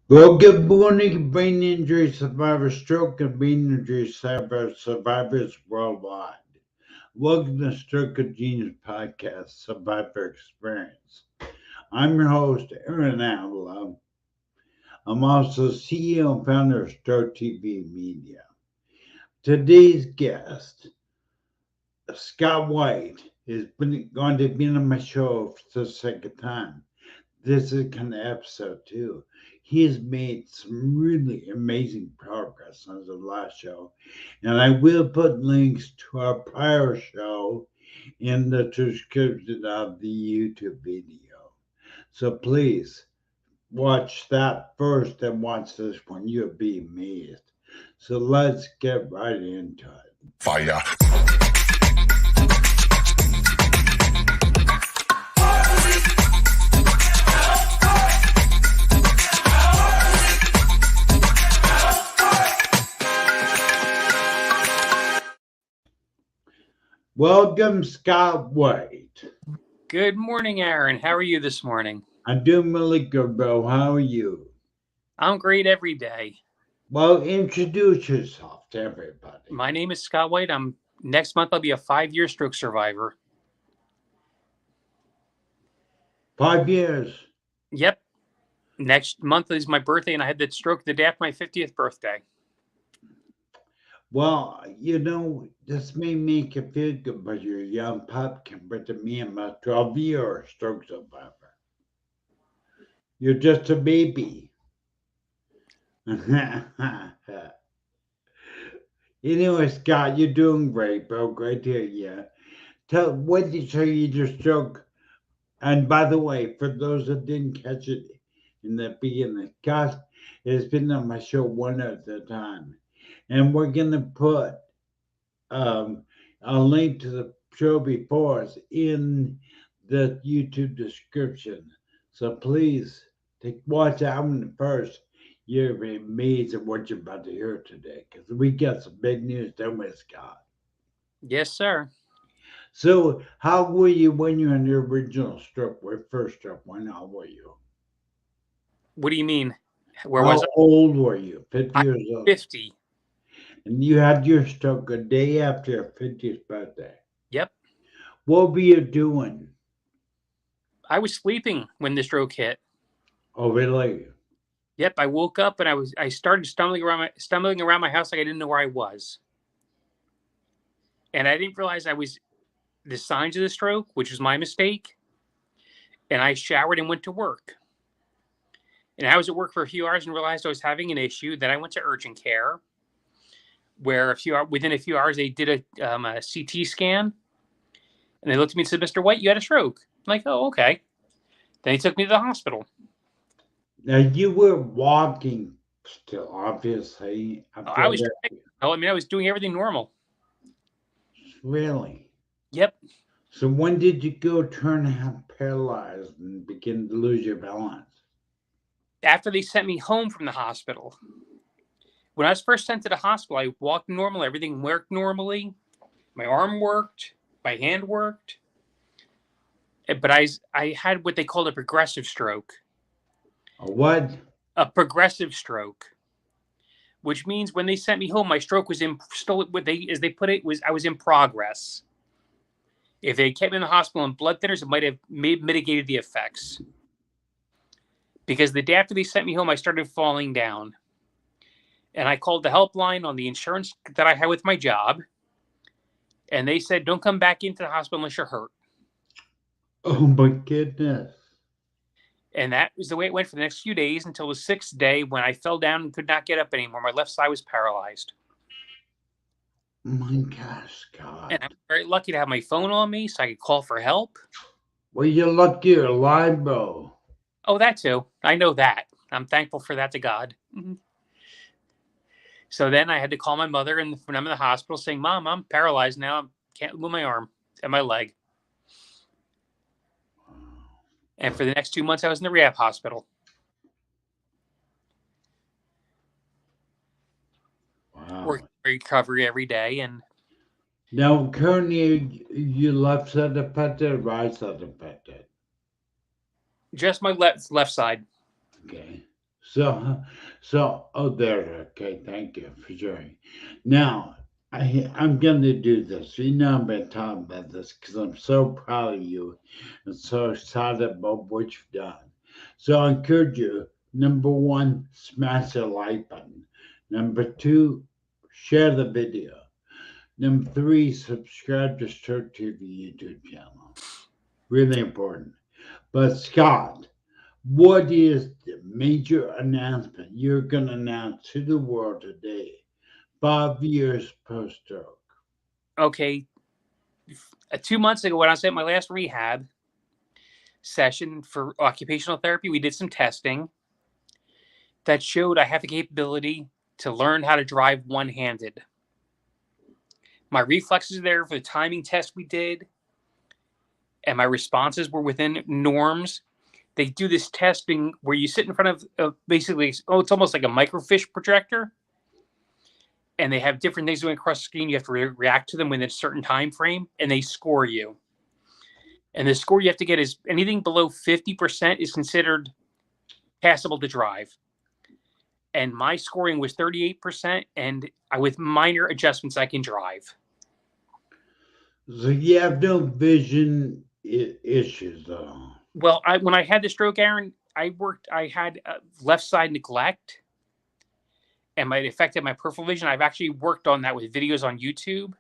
Well, good morning, brain injury survivors, stroke and brain injury survivors worldwide. Welcome to Stroke of Genius Podcast, Survivor Experience. I'm your host, Aaron Avila. I'm also CEO and founder of Stroke TV Media. Today's guest, Scott White, is going to be on my show for the second time. This is kind of episode 2. He has made some really amazing progress on the last show, and I will put links to our prior show in the description of the YouTube video. So please watch that first and watch this one. You'll be amazed. So let's get right into it. Fire. Welcome, Scott White. Good morning, Aaron. How are you this morning? I'm doing really good, bro. How are you? I'm great every day. Well, introduce yourself to everybody. My name is Scott White. Next month I'll be a 5-year stroke survivor. 5 years. Yep. Next month is my birthday, and I had that stroke the day after my 50th birthday. Well, this may make you feel good, but you're a young pup compared to me. I'm a 12-year stroke survivor. You're just a baby. Anyway, Scott, you're doing great, bro. Great to hear you. When did you your stroke? And by the way, for those that didn't catch it in the beginning, Scott has been on my show one at a time. And we're going to put a link to the show before us in the YouTube description. So please watch that one first. You'll be amazed at what you're about to hear today, because we got some big news, don't we, Scott? Yes, sir. So how were you when you were in the original stroke, first stroke? How were you? What do you mean? How old were you? 50 years old? 50. And you had your stroke a day after your 50th birthday. Yep. What were you doing? I was sleeping when the stroke hit. Oh, really? Yep. I woke up and I started stumbling around my house like I didn't know where I was. And I didn't realize the signs of the stroke, which was my mistake. And I showered and went to work. And I was at work for a few hours and realized I was having an issue. Then I went to urgent care, where within a few hours they did a CT scan, and they looked at me and said, "Mr. White, you had a stroke." I'm like, "Oh, okay." Then he took me to the hospital. Now you were walking still, obviously. I was doing everything normal. Really? Yep. So when did you go turn out paralyzed and begin to lose your balance? After they sent me home from the hospital. When I was first sent to the hospital, I walked normal. Everything worked normally. My arm worked. My hand worked. But I had what they called a progressive stroke. A what? A progressive stroke. Which means when they sent me home, my stroke was I was in progress. If they kept me in the hospital on blood thinners, it might have mitigated the effects. Because the day after they sent me home, I started falling down. And I called the helpline on the insurance that I had with my job. And they said, "Don't come back into the hospital unless you're hurt." Oh, my goodness. And that was the way it went for the next few days until the 6th day when I fell down and could not get up anymore. My left side was paralyzed. My gosh, God. And I'm very lucky to have my phone on me so I could call for help. Well, you're lucky you're alive, bro. Oh, that too. I know that. I'm thankful for that to God. Mm-hmm. So then I had to call my mother when I'm in the hospital saying, "Mom, I'm paralyzed now. I can't move my arm and my leg." And for the next 2 months, I was in the rehab hospital. Wow. Working for recovery every day. And now, currently, you left side affected or right side affected? just my left side. Okay. Oh, there. Okay, thank you for sharing. Now, I'm going to do this. You know, I've been talking about this because I'm so proud of you and so excited about what you've done. So I encourage you, number one, smash the like button. Number two, share the video. Number three, subscribe to Stroke TV YouTube channel. Really important. But Scott, what is the major announcement you're going to announce to the world today, 5 years post stroke? Okay, 2 months ago when I was at my last rehab session for occupational therapy, we did some testing that showed I have the capability to learn how to drive one-handed. My reflexes are there for the timing test we did, and my responses were within norms. They do this testing where you sit in front of basically, it's almost like a microfiche projector, and they have different things going across the screen. You have to react to them within a certain time frame, and they score you. And the score you have to get is anything below 50% is considered passable to drive. And my scoring was 38%, and with minor adjustments, I can drive. So you have no vision issues, though. Well, when I had the stroke, Aaron, I had left side neglect, and it affected my peripheral vision. I've actually worked on that with videos on YouTube.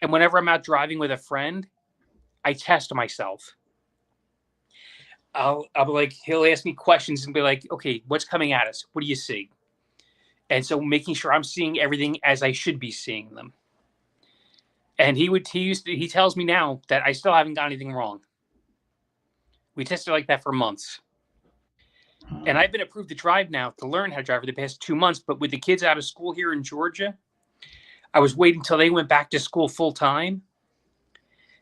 And whenever I'm out driving with a friend, I test myself. I'll be like, he'll ask me questions and be like, okay, what's coming at us? What do you see? And so making sure I'm seeing everything as I should be seeing them. And he tells me now that I still haven't got anything wrong. We tested like that for months. And I've been approved to drive now to learn how to drive for the past 2 months. But with the kids out of school here in Georgia, I was waiting until they went back to school full time.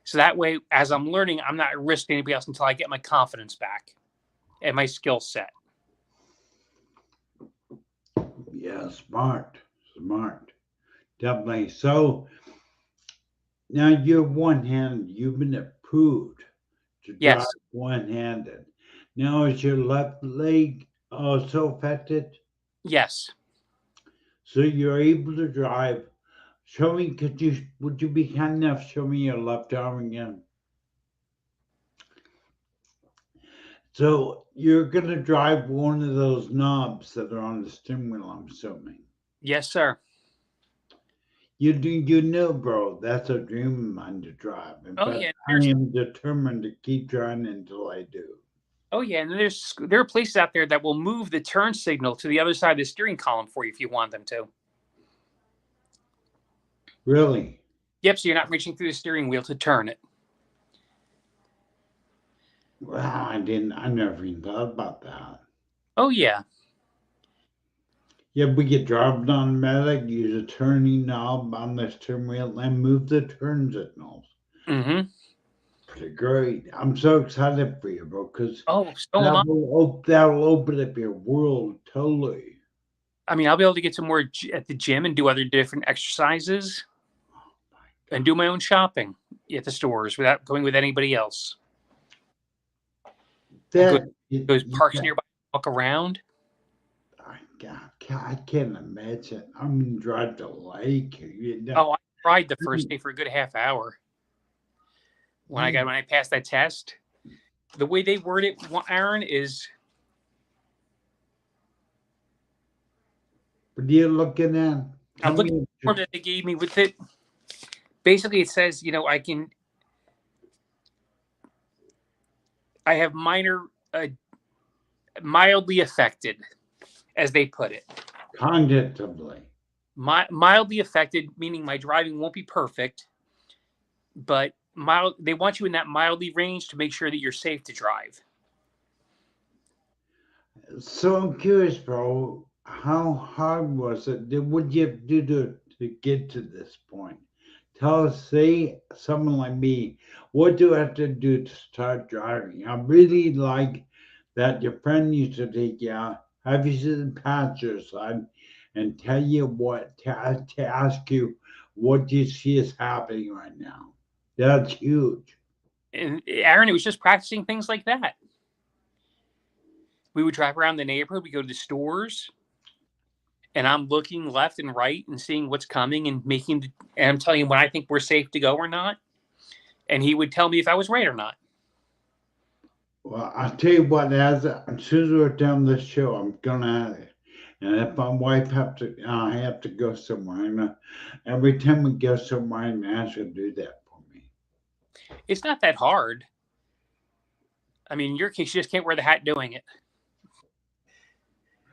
So that way, as I'm learning, I'm not at risk to anybody else until I get my confidence back and my skill set. Yeah, smart. Definitely. So now you're one-handed. You've been approved to drive Yes. one-handed. Now is your left leg also affected? Yes. So you're able to drive. Show me, would you be kind enough to show me your left arm again? So you're gonna drive one of those knobs that are on the steering wheel, I'm assuming. Yes, sir. You know, bro, that's a dream of mine to drive. Oh, But yeah. I am determined to keep trying until I do. Oh, yeah. And there are places out there that will move the turn signal to the other side of the steering column for you if you want them to. Really? Yep. So you're not reaching through the steering wheel to turn it. Well, I never even thought about that. Oh, yeah. Yeah, we get driving automatic, use a turning knob on the steering wheel and move the turn signals. Mm-hmm. Pretty great. I'm so excited for you, bro, because Oh, so am I. that'll open up your world totally. I mean, I'll be able to get some more at the gym and do other different exercises and do my own shopping at the stores without going with anybody else. Those parks nearby, walk around. I can't imagine. I mean, drive to lake. Oh, I cried the first day for a good half hour when I passed that test. The way they word it, Aaron, is. What are you looking at? I'm looking at the form that they gave me with it. Basically, it says, I have mildly affected, as they put it. Cognitively. Mildly affected, meaning my driving won't be perfect, but they want you in that mildly range to make sure that you're safe to drive. So I'm curious, bro, how hard was it? What did you have to do to get to this point? Tell us, say, someone like me, what do I have to do to start driving? I really like that your friend used to take you out, have you sit in the passenger side, and tell you what, to ask you what you see is happening right now. That's huge. And Aaron, it was just practicing things like that. We would drive around the neighborhood. We go to the stores, and I'm looking left and right and seeing what's coming and and I'm telling him when I think we're safe to go or not. And he would tell me if I was right or not. Well, I'll tell you what, as soon as we're done this show, I'm gonna have it. And if my wife I have to go somewhere, and every time we go somewhere, I'm asked her to do that for me. It's not that hard. I mean, in your case, you just can't wear the hat doing it.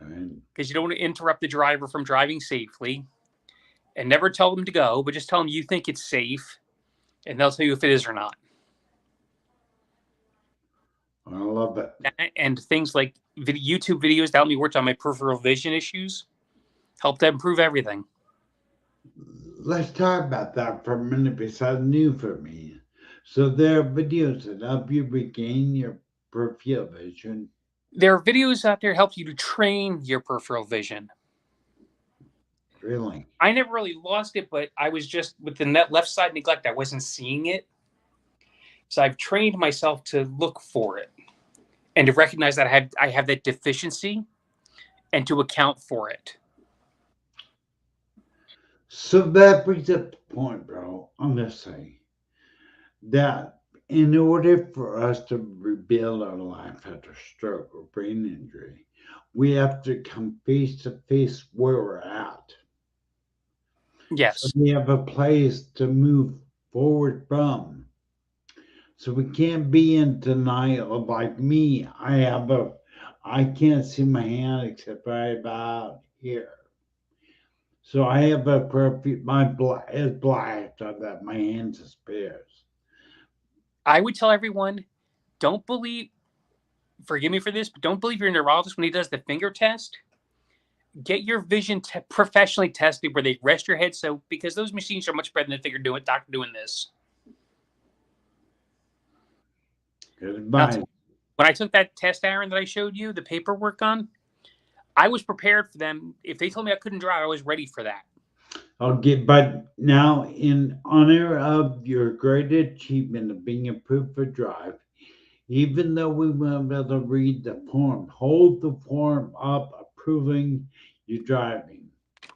Right? Because you don't want to interrupt the driver from driving safely. And never tell them to go, but just tell them you think it's safe. And they'll tell you if it is or not. I love it. And things like YouTube videos that help me work on my peripheral vision issues help to improve everything. Let's talk about that for a minute because it's new for me. So there are videos that help you regain your peripheral vision. There are videos out there that help you to train your peripheral vision. Really? I never really lost it, but I was just with the left side neglect. I wasn't seeing it. So I've trained myself to look for it and to recognize that I have that deficiency and to account for it. So that brings up the point, bro. I'm going to say that in order for us to rebuild our life after stroke or brain injury, we have to come face to face where we're at. Yes. So we have a place to move forward from. So we can't be in denial. Like me, I can't see my hand except right about here. So I have a perfect, it's black so that my hand disappears. I would tell everyone, don't believe, forgive me for this, but don't believe your neurologist when he does the finger test. Get your vision professionally tested where they rest your head. So, because those machines are much better than the doctor doing this. When I took that test, Aaron, that I showed you, the paperwork on, I was prepared for them. If they told me I couldn't drive, I was ready for that. But now in honor of your great achievement of being approved for drive, even though we won't be able to read the form, hold the form up approving you driving.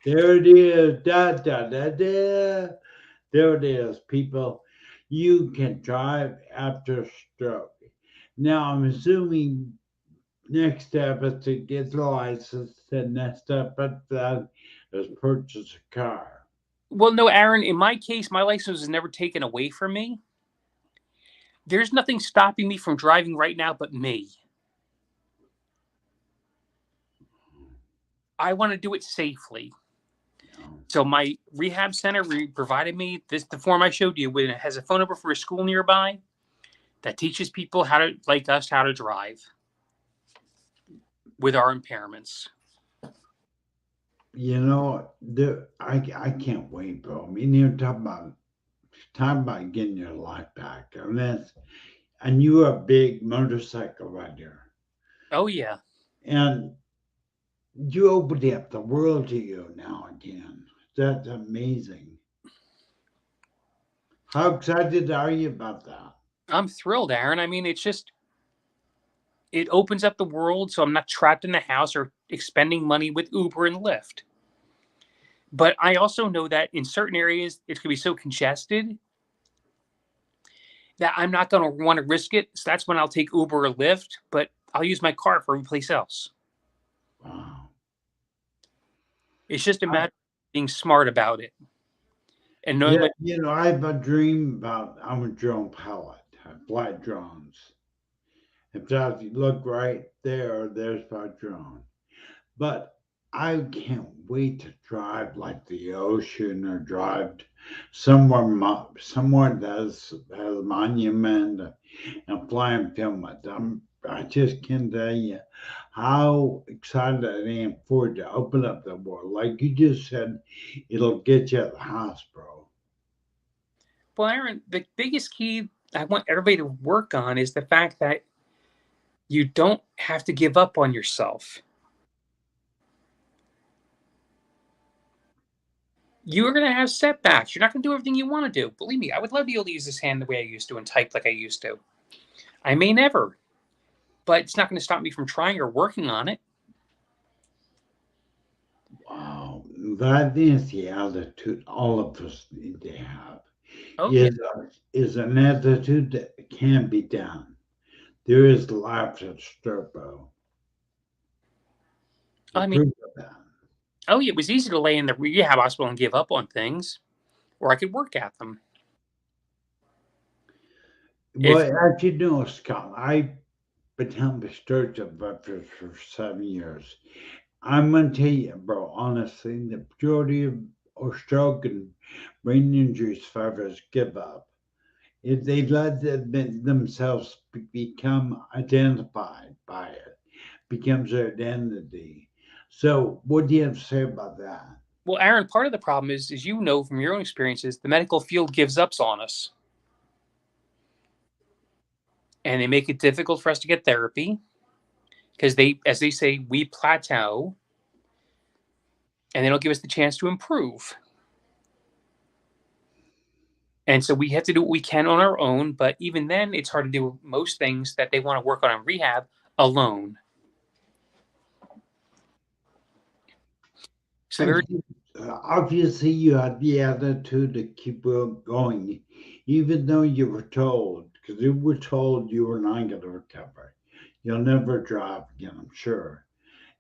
There it is. Da, da, da, da. There it is, people. You can drive after stroke. Now, I'm assuming next step is to get the license. The next step after that is purchase a car. Well, no, Aaron, in my case, my license was never taken away from me. There's nothing stopping me from driving right now but me. I want to do it safely. So my rehab center provided me the form I showed you. It has a phone number for a school nearby that teaches people how to drive with our impairments. You know, I can't wait, bro. I mean, you're talking about getting your life back. And you're a big motorcycle rider. Oh, yeah. And you opened up the world to you now again. That's amazing. How excited are you about that? I'm thrilled, Aaron. I mean, it opens up the world so I'm not trapped in the house or expending money with Uber and Lyft. But I also know that in certain areas, it's going to be so congested that I'm not going to want to risk it. So that's when I'll take Uber or Lyft, but I'll use my car for every place else. Wow. It's just a matter of being smart about it. And knowing I have a dream about I'm a drone pilot. I fly drones. If you look right there, there's my drone. But I can't wait to drive like the ocean or drive somewhere that has a monument and fly and film it. I just can't tell you how excited I am for it to open up the world. Like you just said, it'll get you out of the house, bro. Well, Aaron, the biggest key I want everybody to work on is the fact that you don't have to give up on yourself. You're going to have setbacks. You're not going to do everything you want to do. Believe me, I would love to be able to use this hand the way I used to and type like I used to. I may never. but it's not going to stop me from trying or working on it. Wow, that is the attitude all of us need to have. Oh yeah, Is an attitude that can be done. There is life at Sturbo. The I mean, proof of that. oh yeah, it was easy to lay in the rehab hospital and give up on things, or I could work at them. Well, If as you know, Scott, I've been helping sturgeon veterans for 7 years. I'm gonna tell you, bro, honestly, the majority of stroke and brain injury survivors give up. If they let themselves become identified by it, becomes their identity. So, what do you have to say about that? well, Aaron, part of the problem is, as you know from your own experiences, the medical field gives up on us, and they make it difficult for us to get therapy because they, as they say, we plateau, and they don't give us the chance to improve. And so we have to do what we can on our own, but even then, it's hard to do most things that they want to work on in rehab alone. So there, Obviously, you had the attitude to keep going, even though you were told, because you were told you were not going to recover. You'll never drive again, I'm sure.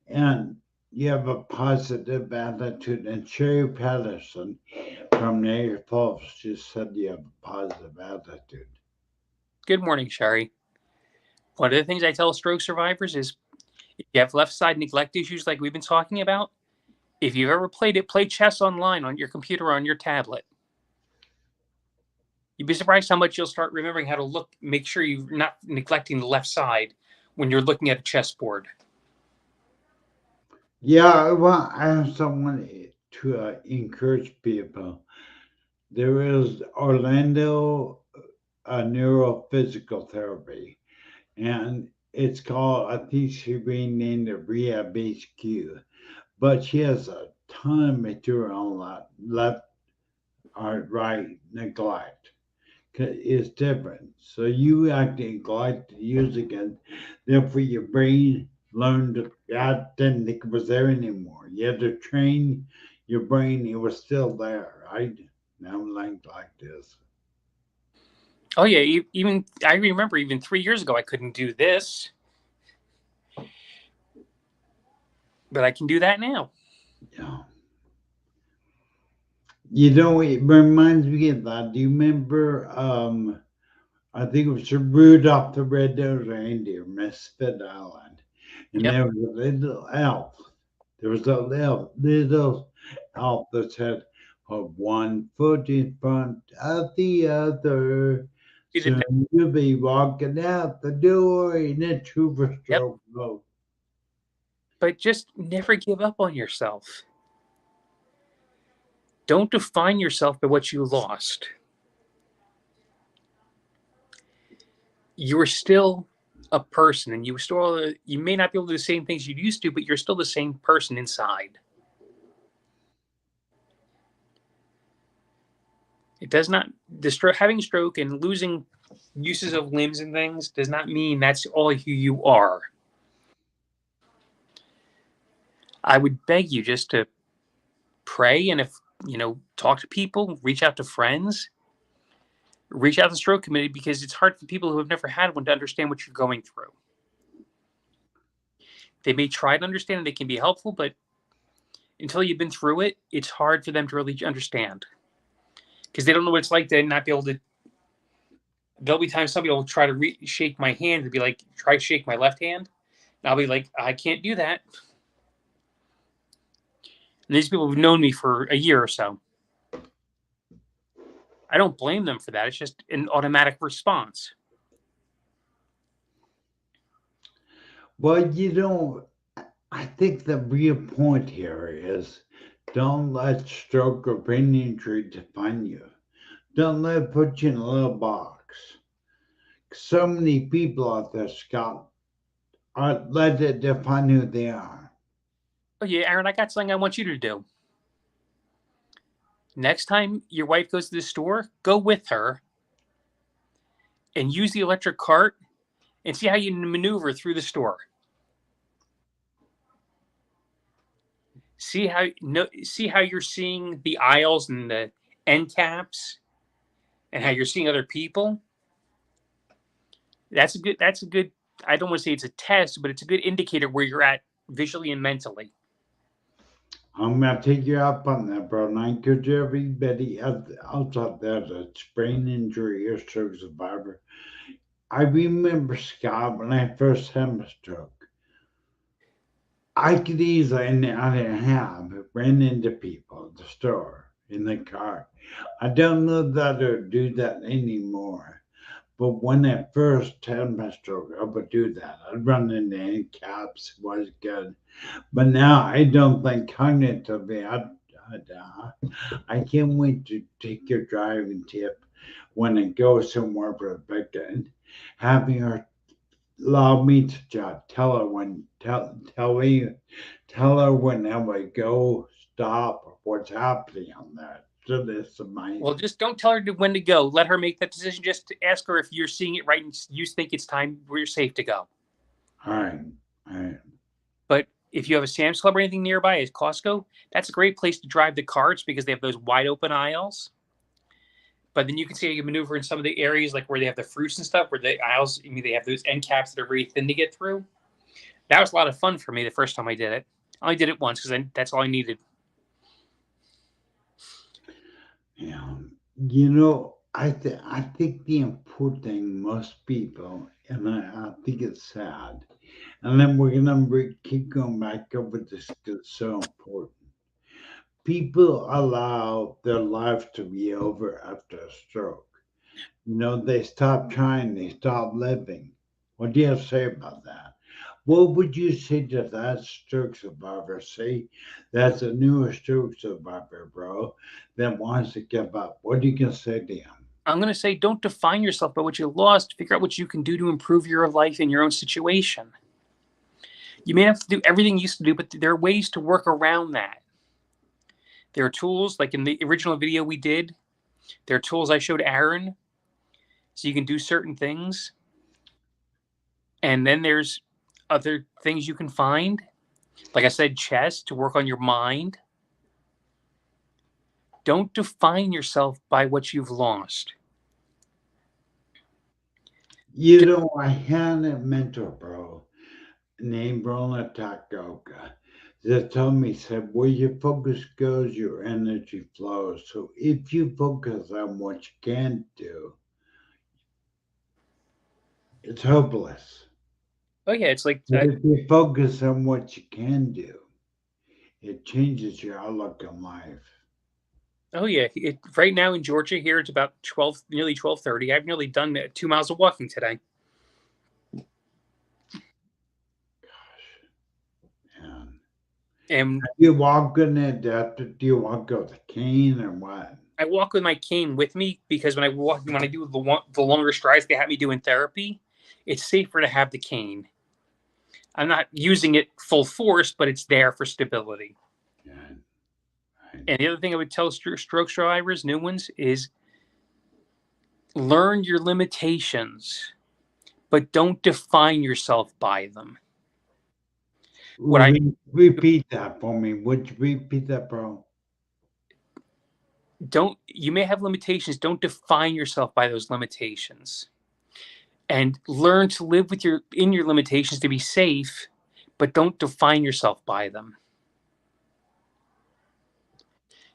And you have a positive attitude. And Sherry Patterson from Niagara Falls just said you have a positive attitude. good morning, Sherry. One of the things I tell stroke survivors is if you have left side neglect issues like we've been talking about, if you've ever played it, play chess online on your computer or on your tablet. You'd be surprised how much you'll start remembering how to look, make sure you're not neglecting the left side when you're looking at a chessboard. Yeah, well, I have someone to encourage people. There is Orlando neurophysical therapy, and it's called, I think she renamed it Rehab HQ, but she has a ton of material on that left or right neglect. It's different. So you actually neglect to use again, therefore your brain learned that didn't think it was there anymore. You had to train your brain, it was still there, right? Now like this. Oh yeah, even I remember even 3 years ago I couldn't do this, but I can do that now. Yeah. You know, it reminds me of that. Do you remember? I think it was Rudolph the Red-Nosed Reindeer, Misfit Island, and Yep, there was a little elf. There was a little elf that said, "Put one foot in front of the other. Soon you'll be walking out the door in a trooper yep. stroke mode." But just never give up on yourself. Don't define yourself by what you lost. You are still a person, and you may not be able to do the same things you used to, but you're still the same person inside. It does not having a stroke and losing uses of limbs and things does not mean that's all who you are. I would beg you just to pray, and if talk to people, reach out to friends, reach out to the stroke committee, because it's hard for people who have never had one to understand what you're going through. They may try to understand and they can be helpful, but until you've been through it, it's hard for them to really understand because they don't know what it's like to not be able to. There'll be times somebody will try to shake my hand and be like, try to shake my left hand. And I'll be like, I can't do that. And these people have known me for a year or so. I don't blame them for that. It's just an automatic response. Well, I think the real point here is don't let stroke or brain injury define you. Don't let it put you in a little box. So many people out there, Scott, are let it define who they are. Oh yeah, Aaron, I got something I want you to do. Next time your wife goes to the store, go with her and use the electric cart and see how you maneuver through the store. See how you're seeing the aisles and the end caps, and how you're seeing other people. That's a good. I don't want to say it's a test, but it's a good indicator where you're at visually and mentally. I'm going to take you up on that, bro. And I encourage everybody out there that's brain injury or stroke survivor. I remember, Scott, when I first had my stroke, I could easily, and I didn't have, ran into people at the store in the car. I don't know that I do that anymore. But when I first had my stroke, I would do that. I'd run into end caps, it was good. But now I don't think cognitively, I can't wait to take your driving tip when I go somewhere for a weekend. Having her allow me to tell her whenever I go, stop, what's happening on that. So this is my. Well, just don't tell her when to go. Let her make that decision. Just ask her if you're seeing it right and you think it's time where you're safe to go. All right. But if you have a Sam's Club or anything nearby, as Costco, that's a great place to drive the carts because they have those wide open aisles. But then you can see how you maneuver in some of the areas like where they have the fruits and stuff, where the aisles, they have those end caps that are very thin to get through. That was a lot of fun for me the first time I did it. I only did it once because that's all I needed. Yeah, I think the important thing, most people, and I think it's sad, and then we're gonna keep going back over this because it's so important. People allow their life to be over after a stroke. They stop trying, they stop living. What do you have to say about that? What would you say to that stroke survivor? Say that's a newer stroke survivor, bro, that wants to give up. What are you gonna say to him? I'm going to say don't define yourself by what you lost. Figure out what you can do to improve your life in your own situation. You may have to do everything you used to do, but there are ways to work around that. There are tools, like in the original video we did, there are tools I showed Aaron, so you can do certain things. And then there's other things you can find. Like I said, chess, to work on your mind. Don't define yourself by what you've lost. I had a mentor, bro, named Rona Takaoka, that told me, said, where your focus goes, your energy flows. So if you focus on what you can't do, it's hopeless. Oh, yeah, it's like But if you focus on what you can do, it changes your outlook on life. Oh, yeah. Right now in Georgia here, it's about nearly 12:30. I've nearly done 2 miles of walking today. And do you walk in it? Do you walk with a cane or what? I walk with my cane with me because when I do the longer strides they have me do in therapy, it's safer to have the cane. I'm not using it full force, but it's there for stability. Yeah. Right. And the other thing I would tell stroke survivors, new ones, is learn your limitations, but don't define yourself by them. Repeat that for me. Would you repeat that, bro? You may have limitations. Don't define yourself by those limitations. And learn to live in your limitations to be safe, but don't define yourself by them.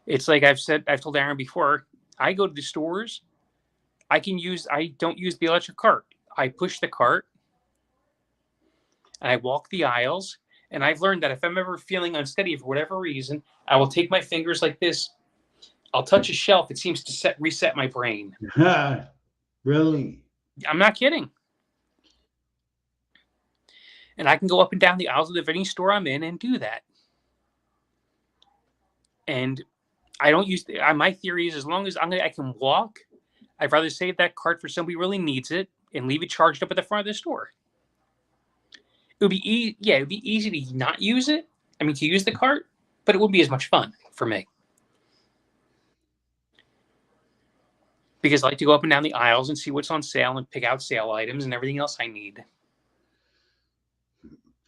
It's like I've told Aaron before, I go to the stores, I don't use the electric cart. I push the cart and I walk the aisles. And I've learned that if I'm ever feeling unsteady for whatever reason, I will take my fingers like this. I'll touch a shelf. It seems to reset my brain. Really? I'm not kidding. And I can go up and down the aisles of any store I'm in and do that. And I don't use my theory is as long as I can walk, I'd rather save that cart for somebody who really needs it and leave it charged up at the front of the store. It would be it would be easy to not use it. I mean, to use the cart, but it wouldn't be as much fun for me. Because I like to go up and down the aisles and see what's on sale and pick out sale items and everything else I need.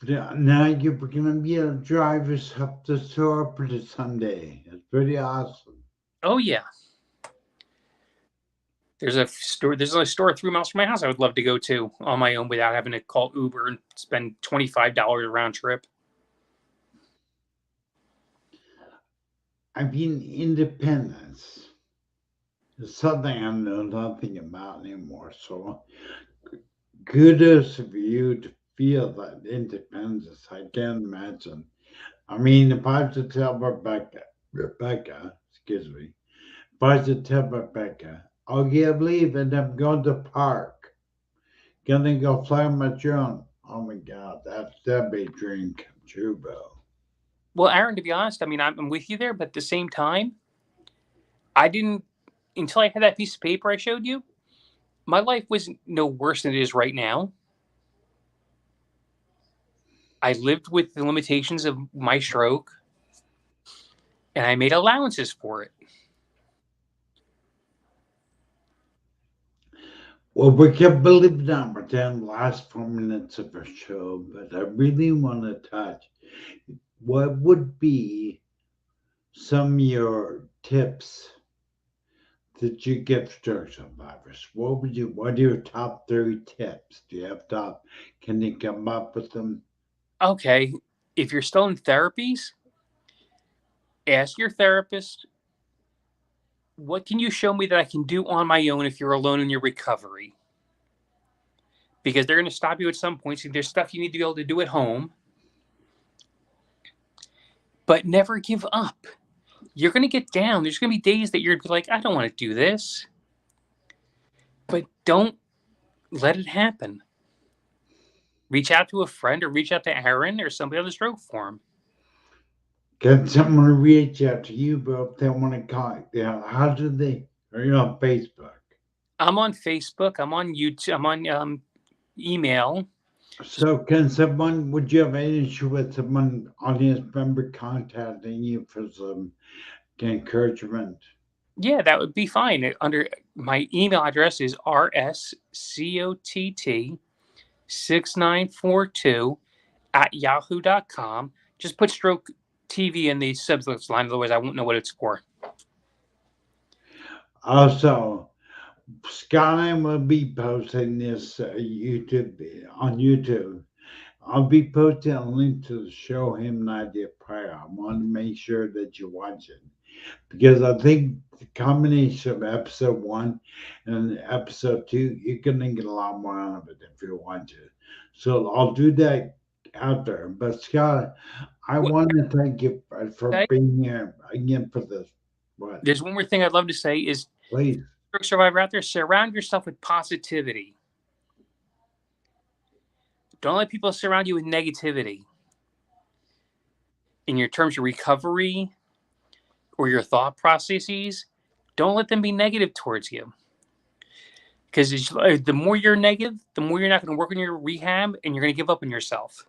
Now you're going to be able to drive yourself to the store for the Sunday. It's pretty awesome. Oh yeah. There's a store. There's a store 3 miles from my house I would love to go to on my own without having to call Uber and spend $25 round trip. I mean, independence is something I know nothing about anymore. So kudos to you to feel that independence. I can't imagine. I mean, if I have to tell Rebecca, excuse me, if I have to tell Rebecca, I'll get leave and I'm going to park. Gonna go fly on my drone. Oh my God, that'd be a dream come true, bro. Well, Aaron, to be honest, I mean, I'm with you there, but at the same time, I didn't until I had that piece of paper I showed you. My life was no worse than it is right now. I lived with the limitations of my stroke, and I made allowances for it. Well, we can believe that within the last 4 minutes of our show, but I really want to touch what would be some of your tips that you give stroke survivors. What are your top 3 tips? Do you have top? Can you come up with them? Okay, if you're still in therapies, ask your therapist, what can you show me that I can do on my own if you're alone in your recovery? Because they're going to stop you at some point. So there's stuff you need to be able to do at home. But never give up. You're going to get down. There's going to be days that you're going to be like, I don't want to do this. But don't let it happen. Reach out to a friend or reach out to Aaron or somebody on the stroke forum. Can someone reach out to you, bro, if they want to contact you? How do they? Are you on Facebook? I'm on Facebook. I'm on YouTube. I'm on email. So would you have any issue with someone, audience member, contacting you for some encouragement? Yeah, that would be fine. Under my email address is rscott6942@yahoo.com. Just put stroke TV in the subject line, otherwise I won't know what it's for. Also, Sky will be posting this on YouTube. I'll be posting a link to the show Hymn 90 Prayer. I want to make sure that you watch it because I think the combination of episode 1 and episode 2, you're gonna get a lot more out of it if you watch it. So I'll do that out there. But Scott, I want to thank you for being here again for this. What? There's one more thing I'd love to say is, please, stroke survivor out there, surround yourself with positivity. Don't let people surround you with negativity. In your terms of recovery or your thought processes, don't let them be negative towards you. Because the more you're negative, the more you're not going to work on your rehab and you're going to give up on yourself.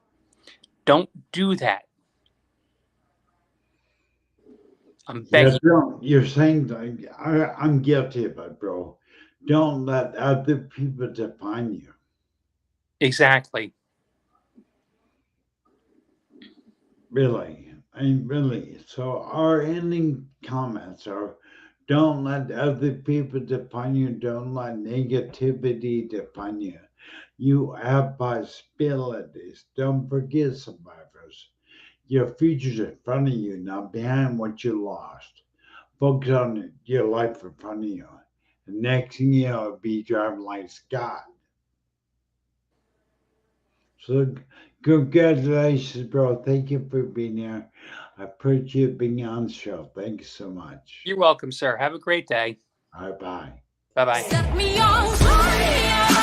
Don't do that. I'm begging. You're saying that I'm guilty of it, bro. Don't let other people define you. Exactly. Really. Really. So our ending comments are, don't let other people define you. Don't let negativity define you. You have possibilities. Don't forget, survivors. Your future's in front of you, not behind what you lost. Focus on your life in front of you. The next thing you know, be driving like Scott. So congratulations, bro. Thank you for being here. I appreciate being on the show. Thank you so much. You're welcome, sir. Have a great day. All right, bye. Bye-bye. Set me on fire.